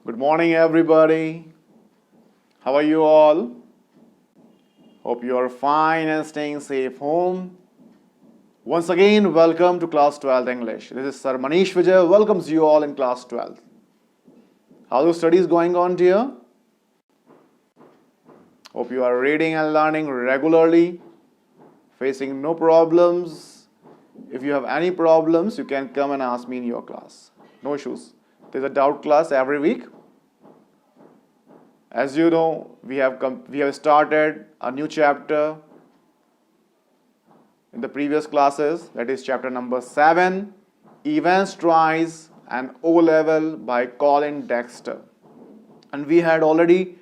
Good morning, everybody. How are you all? Hope you are fine and staying safe home. Once again, welcome to Class 12 English. This is Sir Manish Vijay welcomes you all in Class 12. How are the studies going on, dear? Hope you are reading and learning regularly, facing no problems. If you have any problems, you can come and ask me in your class. No issues. There's a doubt class every week. As you know, we have started a new chapter in the previous classes, that is chapter number 7, Events Tries and O-Level by Colin Dexter. And we had already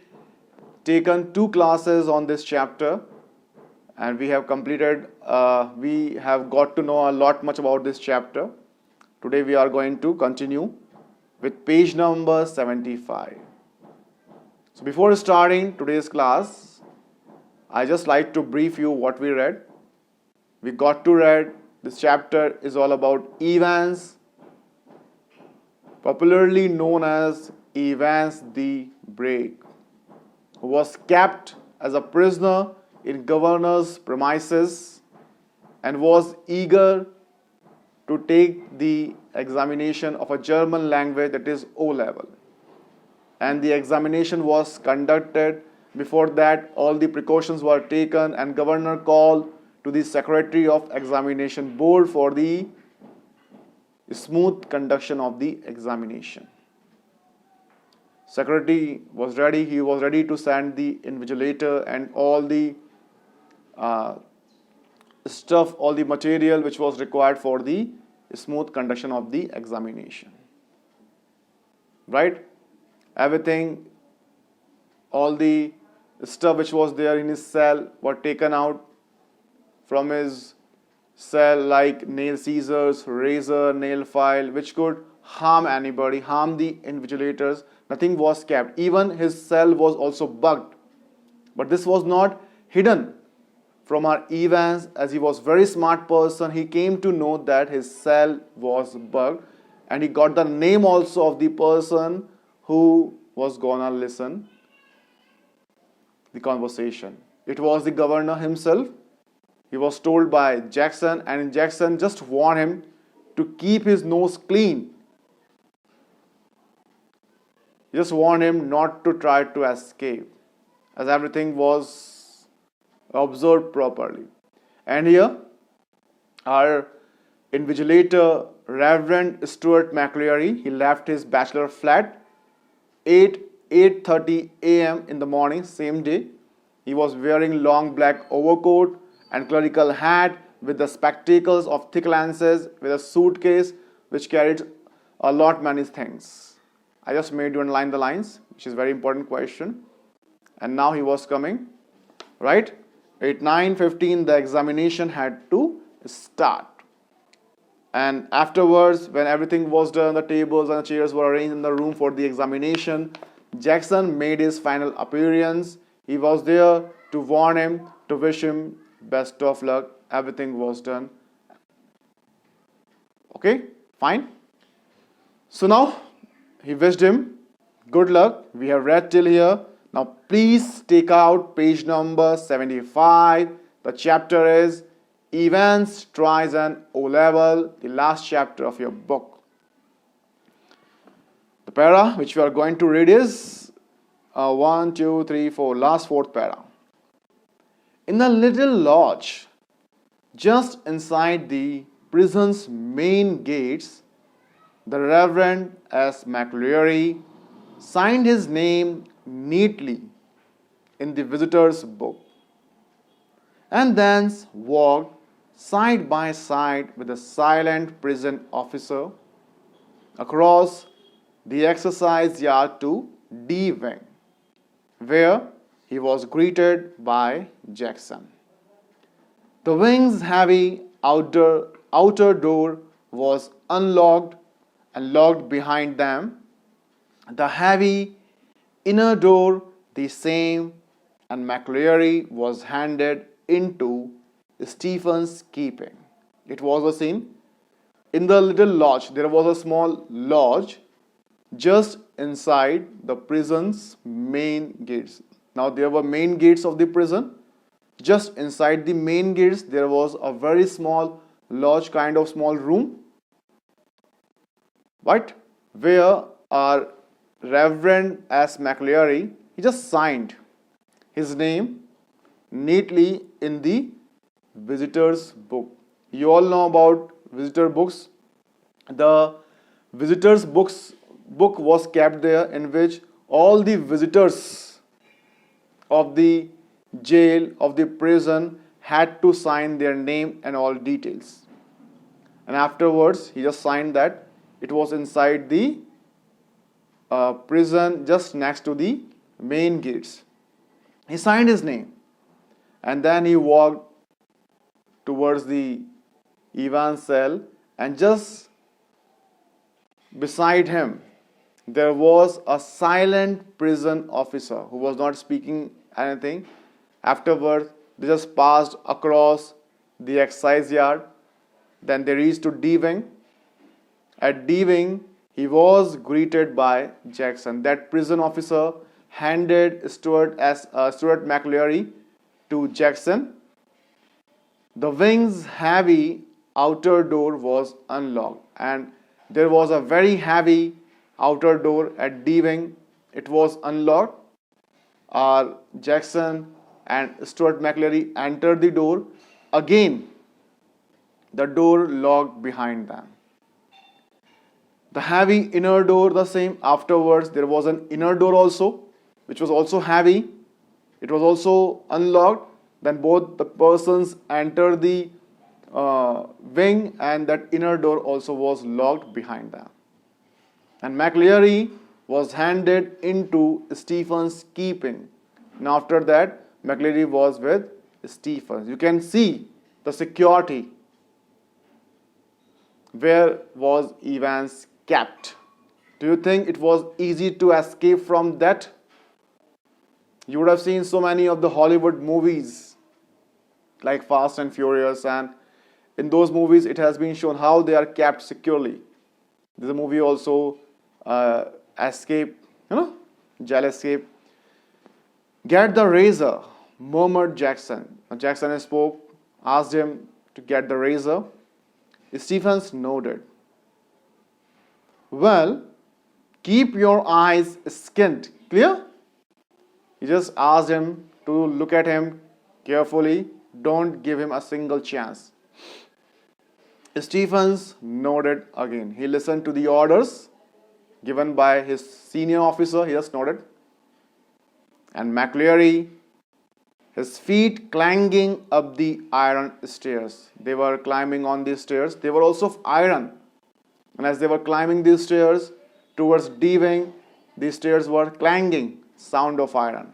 taken 2 classes on this chapter and we have completed, we have got to know a lot much about this chapter. Today we are going to continue with page number 75. So before starting today's class, I just like to brief you what we read. We got to read this chapter is all about Evans, popularly known as Evans the Break, who was kept as a prisoner in governor's premises and was eager to take the examination of a German language, that is O-Level. And the examination was conducted. Before that, all the precautions were taken and governor called to the secretary of examination board for the smooth conduction of the examination. Secretary was ready. He was ready to send the invigilator and all the stuff, all the material which was required for the smooth conduction of the examination. Right? Everything, all the stuff which was there in his cell were taken out from his cell, like nail scissors, razor, nail file, which could harm anybody, harm the invigilators. Nothing was kept. Even his cell was also bugged. But this was not hidden from our Evans, as he was a very smart person. He came to know that his cell was bugged, and he got the name also of the person who was gonna listen the conversation. It was the governor himself. He was told by Jackson, and Jackson just warned him to keep his nose clean. He just warned him not to try to escape, as everything was observed properly. And here, our invigilator, Reverend Stuart McCleary, he left his bachelor flat 8:30 a.m. in the morning, same day. He was wearing long black overcoat and clerical hat with the spectacles of thick lenses, with a suitcase which carried a lot many things. I just made you underline the lines, which is a very important question. And now he was coming, right? At 9:15 the examination had to start. And afterwards, when everything was done, the tables and the chairs were arranged in the room for the examination, Jackson made his final appearance. He was there to warn him, to wish him best of luck. Everything was done. Okay, fine. So now, he wished him good luck. We have read till here. Now please take out page number 75. The chapter is Events Tries an O-Level, the last chapter of your book. The para which we are going to read is 1, 2, 3, 4, last 4th para. In the little lodge, just inside the prison's main gates, the Reverend S. McCleary signed his name neatly in the visitor's book, and thence walked side by side with the silent prison officer across the exercise yard to D wing, where he was greeted by Jackson. The wing's heavy outer door was unlocked and locked behind them. The heavy inner door the same, and McCleary was handed into Stephen's keeping. It was a scene. In the little lodge, there was a small lodge just inside the prison's main gates. Now there were main gates of the prison. Just inside the main gates there was a very small lodge, kind of small room, right? Where our Reverend S. McLeary, he just signed his name neatly in the visitors book. You all know about visitor books. The visitors book was kept there, in which all the visitors of the jail, of the prison, had to sign their name and all details. And afterwards he just signed that. It was inside the prison, just next to the main gates. He signed his name, and then he walked towards the Ivan's cell, and just beside him there was a silent prison officer who was not speaking anything. Afterwards they just passed across the excise yard. Then they reached to D wing. At D wing he was greeted by Jackson. That prison officer handed Stuart McLeary to Jackson. The wing's heavy outer door was unlocked, and there was a very heavy outer door at D wing. It was unlocked. Jackson and Stuart McLeary entered the door. Again, the door locked behind them. The heavy inner door the same. Afterwards there was an inner door also, which was also heavy. It was also unlocked. Then both the persons entered the wing, and that inner door also was locked behind them. And McLeary was handed into Stephen's keeping. And after that, McLeary was with Stephen. You can see the security. Where was Evans kept? Do you think it was easy to escape from that? You would have seen so many of the Hollywood movies like Fast and Furious, and in those movies it has been shown how they are kept securely. There's a movie also, Escape, Jail Escape. Get the razor, murmured Jackson. Jackson spoke, asked him to get the razor. Stephens nodded. Well, keep your eyes skinned. Clear? He just asked him to look at him carefully. Don't give him a single chance. Stephens nodded again. He listened to the orders given by his senior officer. He just nodded. And McLeary, his feet clanging up the iron stairs. They were climbing on these stairs. They were also of iron. And as they were climbing these stairs towards D wing, these stairs were clanging, sound of iron.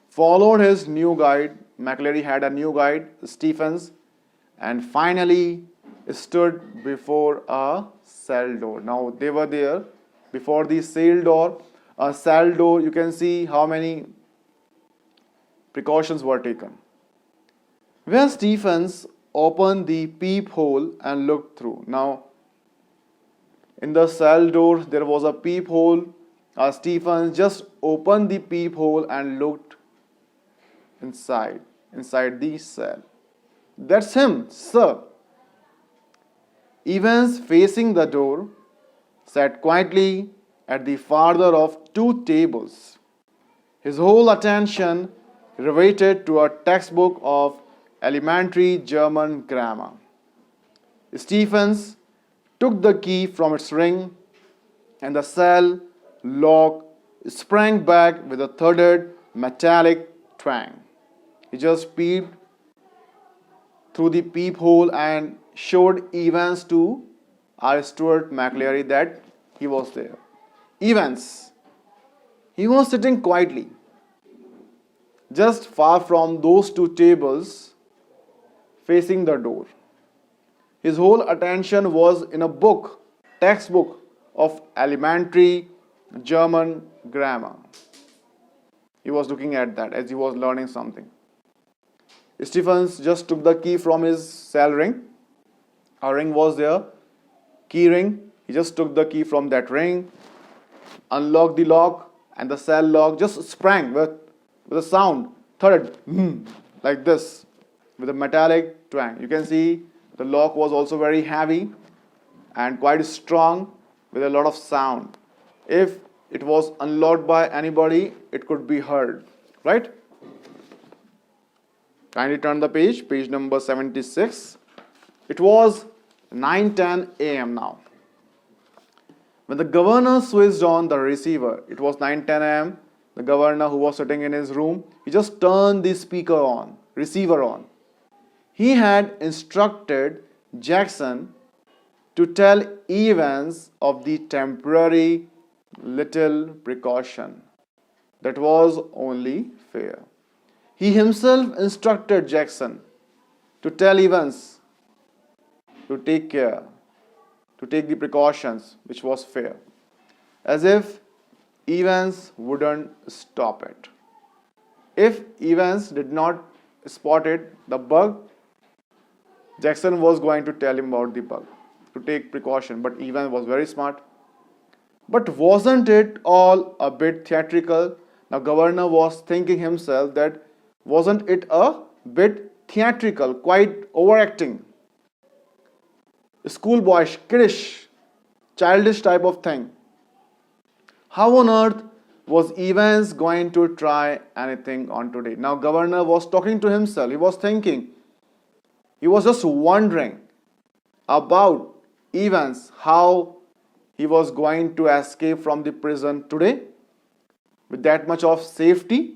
Followed his new guide. McLeary had a new guide, Stephens, and finally stood before a cell door. Now they were there before the cell door. You can see how many precautions were taken. Where Stephens opened the peephole and looked through. Now, in the cell door, there was a peephole. Stephens just opened the peephole and looked inside the cell. That's him, sir. Evans, facing the door, sat quietly at the farther of two tables. His whole attention riveted to a textbook of elementary German grammar. Stephens took the key from its ring, and the cell lock sprang back with a thudded metallic twang. He just peeped through the peephole and showed Evans to Stuart McLeary that he was there. Evans, he was sitting quietly, just far from those two tables, facing the door. His whole attention was in a textbook of elementary German grammar. He was looking at that as he was learning something. Stephens just took the key from his cell ring. A ring was there, key ring. He just took the key from that ring unlocked the lock, and the cell lock just sprang with a sound, thudded, like this, with a metallic twang. You can see the lock was also very heavy and quite strong with a lot of sound. If it was unlocked by anybody, it could be heard, right? Kindly turn the page number 76. It was 9:10 a.m. now. When the governor switched on the receiver, it was 9:10 a.m. The governor, who was sitting in his room, he just turned the receiver on. He had instructed Jackson to tell Evans of the temporary little precaution that was only fair. He himself instructed Jackson to tell Evans to take care, to take the precautions, which was fair, as if Evans wouldn't stop it. If Evans did not spot it, the bug, Jackson was going to tell him about the bug, to take precaution, but Evans was very smart. But wasn't it all a bit theatrical? Now, governor was thinking himself that wasn't it a bit theatrical, quite overacting, schoolboyish, kiddish, childish type of thing. How on earth was Evans going to try anything on today? Now, governor was talking to himself. He was thinking. He was just wondering about Evans, how he was going to escape from the prison today with that much of safety.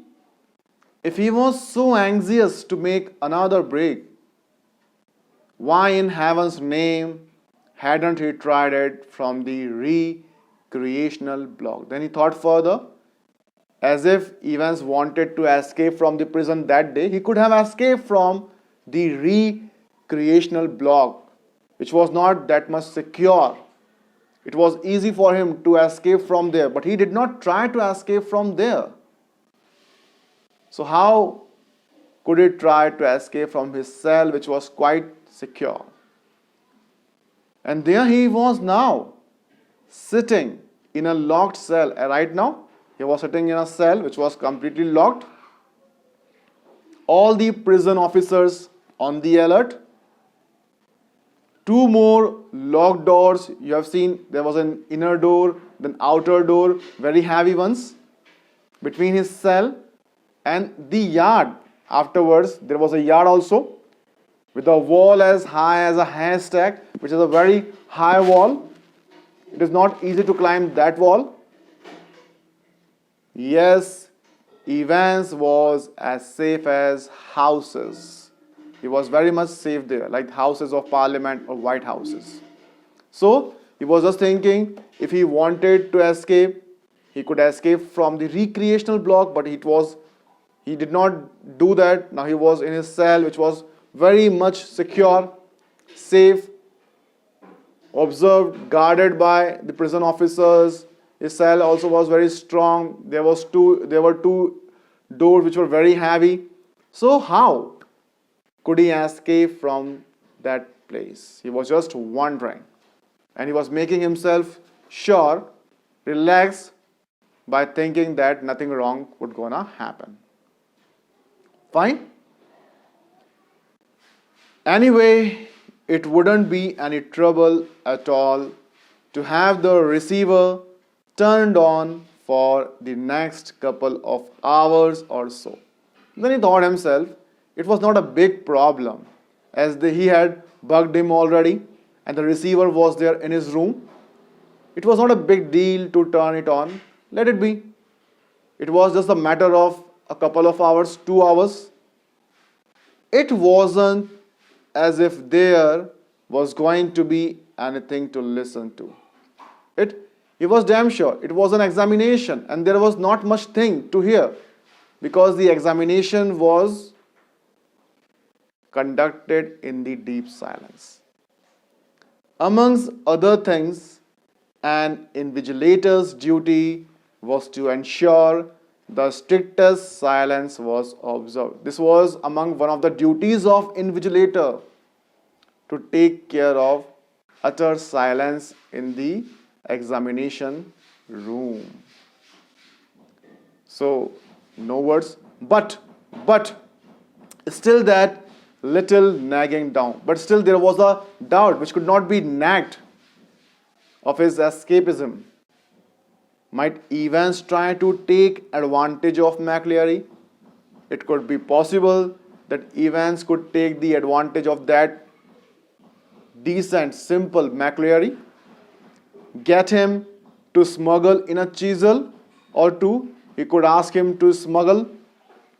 If he was so anxious to make another break, why in heaven's name hadn't he tried it from the recreational block? Then he thought further, as if Evans wanted to escape from the prison that day, he could have escaped from the recreational block, which was not that much secure. It was easy for him to escape from there, but he did not try to escape from there. So how could he try to escape from his cell, which was quite secure? And there he was now, sitting in a locked cell. Right now, he was sitting in a cell which was completely locked. All the prison officers on the alert. Two more locked doors. You have seen there was an inner door, then outer door, very heavy ones, between his cell and the yard. Afterwards, there was a yard also, with a wall as high as a haystack, which is a very high wall. It is not easy to climb that wall. Yes, Evans was as safe as houses. He was very much safe there, like houses of parliament or White Houses. So, he was just thinking, if he wanted to escape, he could escape from the recreational block, but he did not do that. Now he was in his cell, which was very much secure, safe, observed, guarded by the prison officers. His cell also was very strong. There were two doors which were very heavy. So how could he escape from that place? He was just wondering. And he was making himself sure, relaxed, by thinking that nothing wrong would gonna happen. Fine? Anyway, it wouldn't be any trouble at all to have the receiver turned on for the next couple of hours or so. Then he thought himself, it was not a big problem, as he had bugged him already and the receiver was there in his room. It was not a big deal to turn it on. Let it be. It was just a matter of a couple of hours, 2 hours. It wasn't as if there was going to be anything to listen to. He was damn sure it was an examination and there was not much thing to hear, because the examination was conducted in the deep silence. Amongst other things, an invigilator's duty was to ensure the strictest silence was observed. This was among one of the duties of invigilator, to take care of utter silence in the examination room. So, no words. But, still that little nagging down. But still there was a doubt which could not be nagged of his escapism. Might Evans try to take advantage of McLeary? It could be possible that Evans could take the advantage of that decent, simple McLeary, get him to smuggle in a chisel or two. He could ask him to smuggle,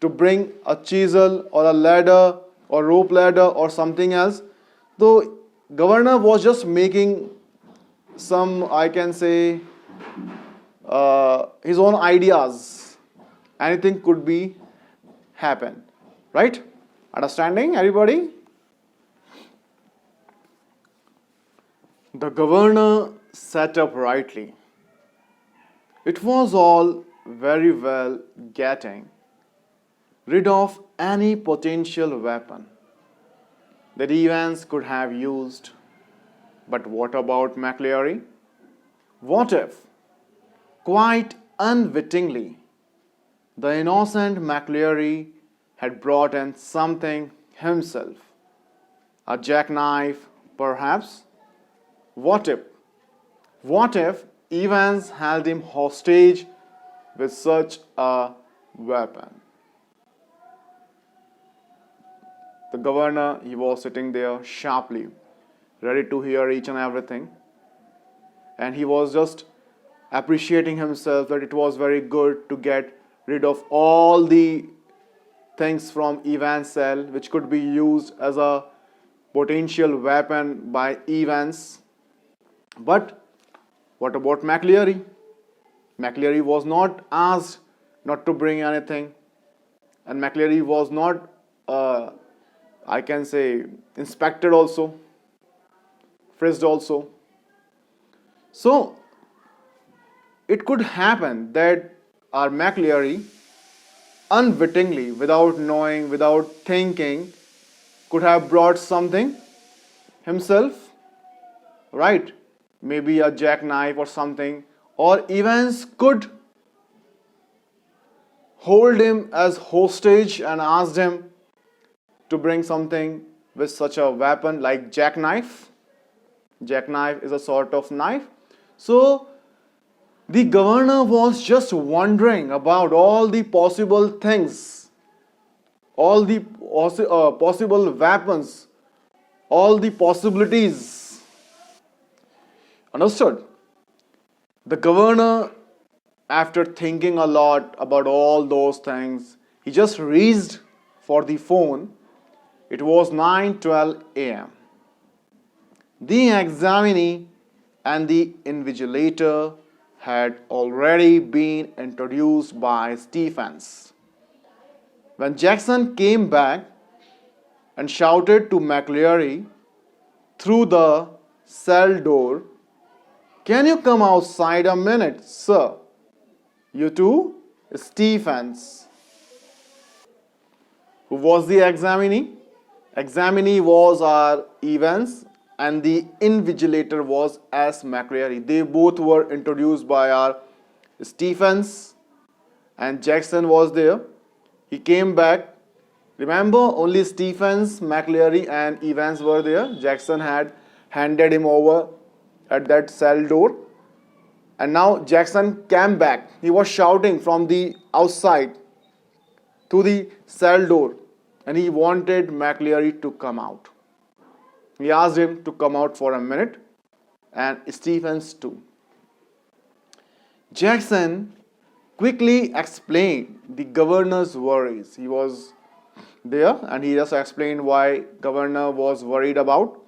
to bring a chisel or a ladder or rope ladder or something else. Though governor was just making some, I can say, his own ideas. Anything could be happen, right? Understanding, everybody? The governor sat up rightly. It was all very well getting rid of any potential weapon that Evans could have used. But what about McLeary? What if, quite unwittingly, the innocent McLeary had brought in something himself? A jackknife, perhaps? What if Evans held him hostage with such a weapon? The governor, he was sitting there sharply, ready to hear each and everything. And he was just appreciating himself that it was very good to get rid of all the things from Evans' cell which could be used as a potential weapon by Evans. But what about McLeary? McLeary was not asked not to bring anything, and McLeary was not, I can say, inspected also, frisked also. So it could happen that our McLeary, unwittingly, without knowing, without thinking, could have brought something himself, right? Maybe a jackknife or something, or Evans could hold him as hostage and asked him to bring something with such a weapon like jackknife. Jackknife is a sort of knife. So the governor was just wondering about all the possible things, all the possible weapons, all the possibilities. Understood? The governor, after thinking a lot about all those things, he just reached for the phone. It was 9:12 a.m. The examinee and the invigilator had already been introduced by Stephens. When Jackson came back and shouted to McLeary through the cell door, "Can you come outside a minute, sir?" "You too?" Stephens. Who was the examinee? Examinee was our Evans and the invigilator was S. McLeary. They both were introduced by our Stephens, and Jackson was there. He came back. Remember, only Stephens, McLeary and Evans were there. Jackson had handed him over at that cell door. And now Jackson came back. He was shouting from the outside to the cell door, and he wanted McLeary to come out. He asked him to come out for a minute, and Stephens too. Jackson quickly explained the governor's worries. He was there, and he just explained why governor was worried about.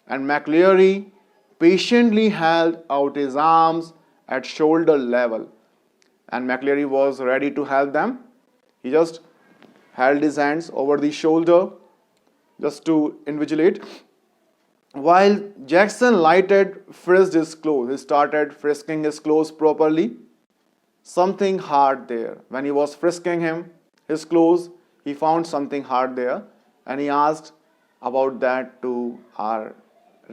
And McLeary patiently held out his arms at shoulder level, and McLeary was ready to help them. He just held his hands over the shoulder just to invigilate. While Jackson frisked his clothes, he started frisking his clothes properly. Something hard there. When he was frisking his clothes, he found something hard there, and he asked about that to our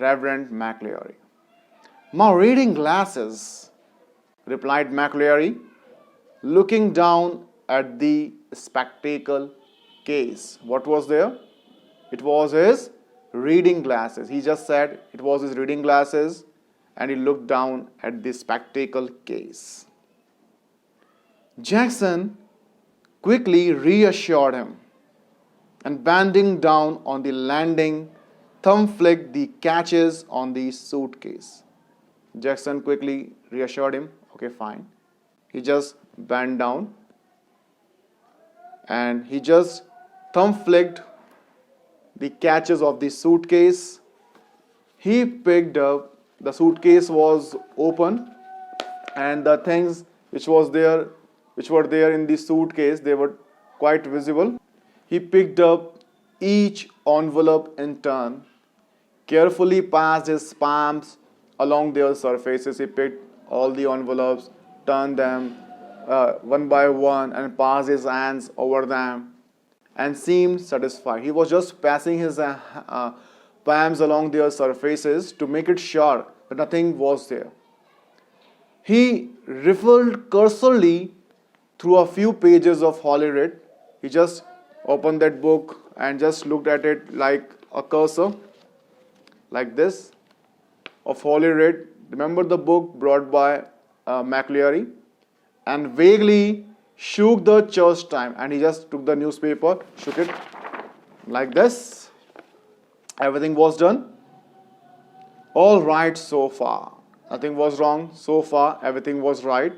Reverend McLeary. "My reading glasses," replied McLeary. looking down at the spectacle case. What was there? It was his reading glasses. He just said it was his reading glasses, and he looked down at the spectacle case. Jackson quickly reassured him, and bending down on the landing, thumb flicked the catches on the suitcase. Jackson quickly reassured him, okay, fine. He just bent down and he just thumb flicked the catches of the suitcase. He picked up, the suitcase was open, and the things which were there in the suitcase, they were quite visible. He picked up each envelope in turn, carefully passed his palms along their surfaces. He picked all the envelopes, turned them one by one, and passed his hands over them, and seemed satisfied. He was just passing his palms along their surfaces to make it sure that nothing was there. He riffled cursorily through a few pages of Holy Writ. He just opened that book and just looked at it like a cursor, like this, of Holy Writ. Remember the book brought by McLeary? And vaguely shook the church time, and he just took the newspaper, shook it like this. Everything was done. All right so far. Nothing was wrong. So far, everything was right.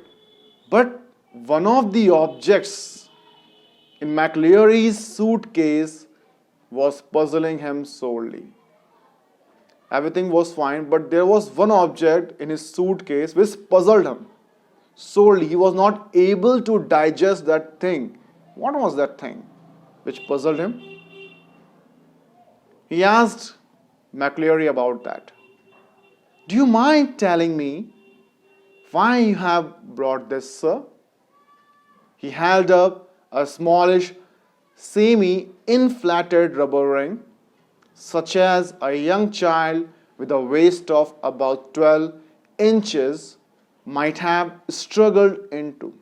But one of the objects in McLeary's suitcase was puzzling him sorely. Everything was fine, but there was one object in his suitcase which puzzled him sorely. He was not able to digest that thing. What was that thing which puzzled him? He asked McLeary about that. Do you mind telling me why you have brought this, sir? He held up a smallish, semi-inflated rubber ring, such as a young child with a waist of about 12 inches might have struggled into.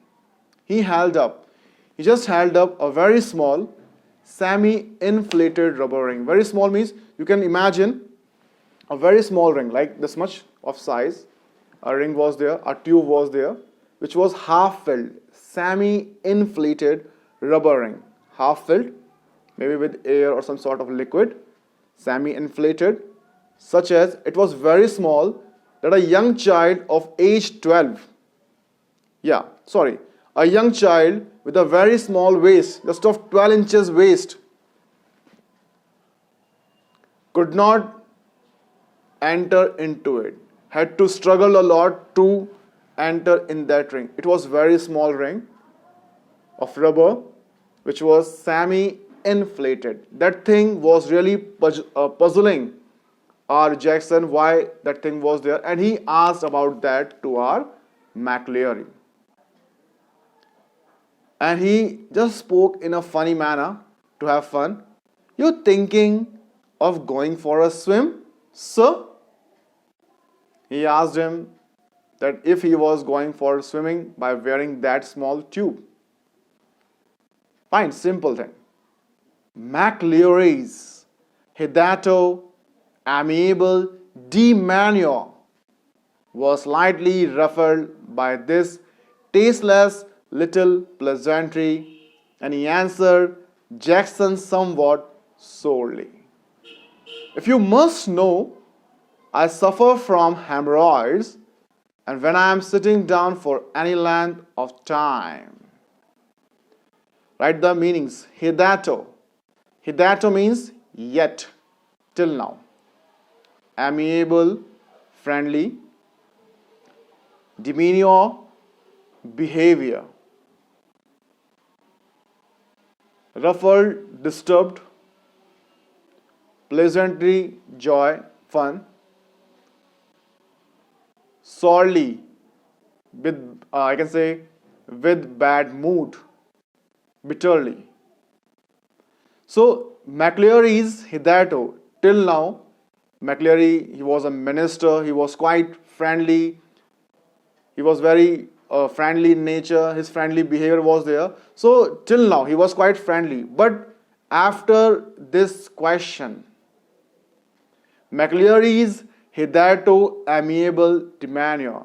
He just held up a very small, semi-inflated rubber ring. Very small means you can imagine a very small ring, like this much of size. A ring was there, a tube was there, which was half filled, semi-inflated rubber ring. Half filled, maybe with air or some sort of liquid, semi-inflated, such as it was very small, that a young child of age 12, a young child with a very small waist, just of 12 inches waist, could not enter into it, had to struggle a lot to enter in that ring. It was very small ring of rubber, which was semi-inflated. That thing was really puzzling R. Jackson why that thing was there, and he asked about that to R. McLeary. And he just spoke in a funny manner to have fun. You thinking of going for a swim, sir? He asked him that if he was going for swimming by wearing that small tube. Fine, simple thing. McLeary's hitherto amiable demeanor was slightly ruffled by this tasteless little pleasantry, and he answered Jackson somewhat sorely. If you must know, I suffer from hemorrhoids, and when I am sitting down for any length of time. Write the meanings. Hitherto. Hitherto means yet, till now. Amiable, friendly. Demeanor, behavior. Ruffled, disturbed. Pleasantry, joy, fun. Sorely, with I can say with bad mood, bitterly. So McLeary's hitherto, till now, McLeary, he was a minister, he was quite friendly, he was very friendly nature, his friendly behavior was there. So till now he was quite friendly. But after this question, McLeary's hitherto amiable demeanor,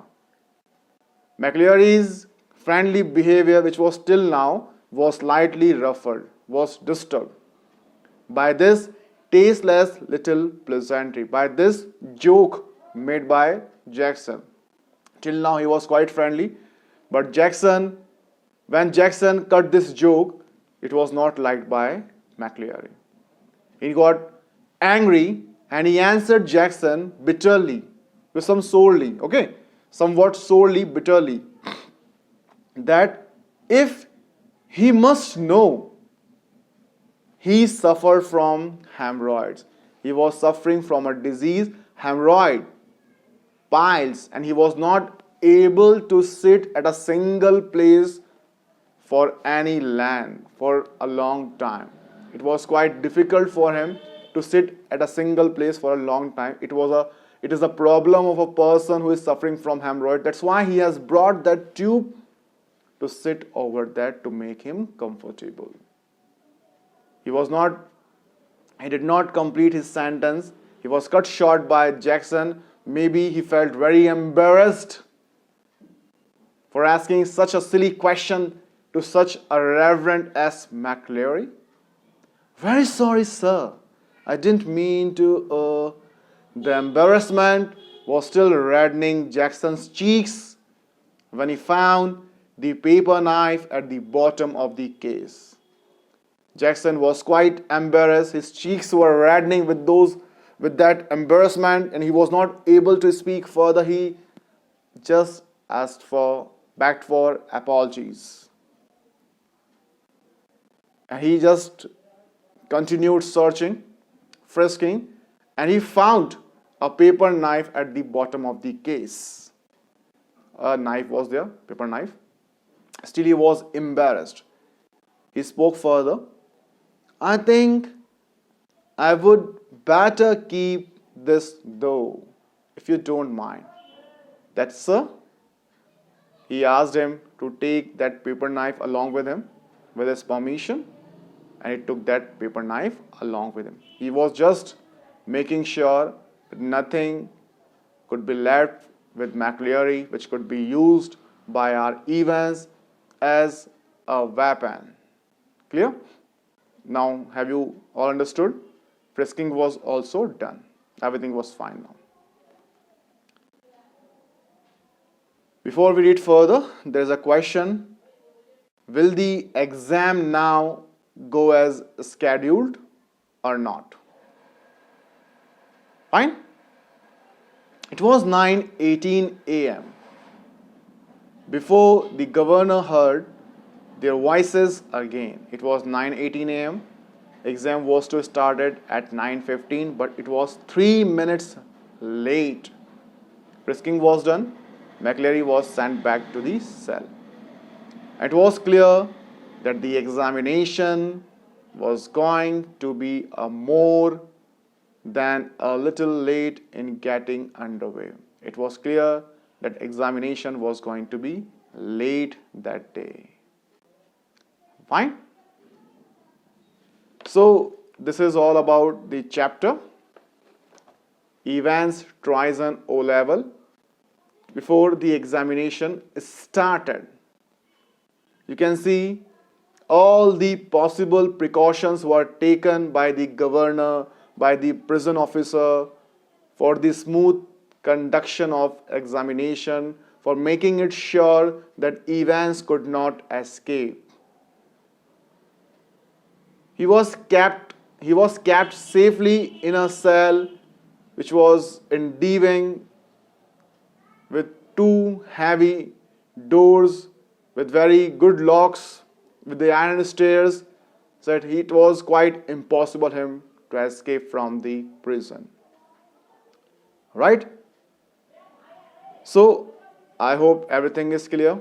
McLeary's friendly behavior, which was till now, was slightly ruffled, was disturbed by this tasteless little pleasantry, by this joke made by Jackson. Till now he was quite friendly, but when Jackson cut this joke, it was not liked by McLeary. He got angry and he answered Jackson bitterly, with some sorely, somewhat sorely, bitterly, that if he must know, he suffered from hemorrhoids. He was suffering from a disease, hemorrhoid, piles, and he was not able to sit at a single place for any land for a long time. It was quite difficult for him to sit at a single place for a long time. It is a problem of a person who is suffering from hemorrhoid. That's why he has brought that tube to sit over that to make him comfortable. He did not complete his sentence. He was cut short by Jackson. Maybe he felt very embarrassed for asking such a silly question to such a reverend as McLeary. Very sorry, sir. I didn't mean to. The embarrassment was still reddening Jackson's cheeks when he found the paper knife at the bottom of the case. Jackson was quite embarrassed. His cheeks were reddening with that embarrassment, and he was not able to speak further. He just begged for apologies. And he just continued searching, frisking, and he found a paper knife at the bottom of the case. A knife was there, paper knife. Still he was embarrassed. He spoke further. I think I would better keep this though, if you don't mind. That, sir? He asked him to take that paper knife along with him, with his permission, and he took that paper knife along with him. He was just making sure that nothing could be left with McLeary which could be used by our Evans as a weapon. Clear? Now, have you all understood? Frisking was also done. Everything was fine now. Before we read further, there is a question. Will the exam now go as scheduled or not? Fine? It was 9:18 a.m. before the governor heard their voices again. It was 9:18 a.m. Exam was to start at 9:15, but it was 3 minutes late. Frisking was done. McLeary was sent back to the cell. It was clear that the examination was going to be more than a little late in getting underway. It was clear that examination was going to be late that day. Fine? So, this is all about the chapter. Evans tries an O-level. Before the examination started, you can see all the possible precautions were taken by the governor, by the prison officer for the smooth conduction of examination, for making it sure that Evans could not escape. He was kept safely in a cell which was endowing with 2 heavy doors with very good locks with the iron stairs, so that it was quite impossible for him to escape from the prison. Right? So, I hope everything is clear.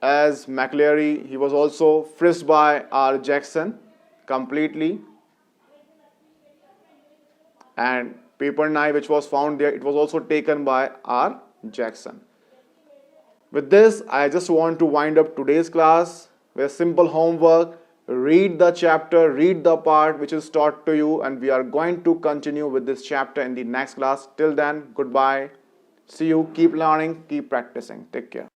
As McLeary, he was also frisked by R. Jackson completely, and paper knife which was found there, it was also taken by R. Jackson. With this, I just want to wind up today's class with simple homework. Read the chapter, read the part which is taught to you, and we are going to continue with this chapter in the next class. Till then, goodbye. See you. Keep learning, keep practicing. Take care.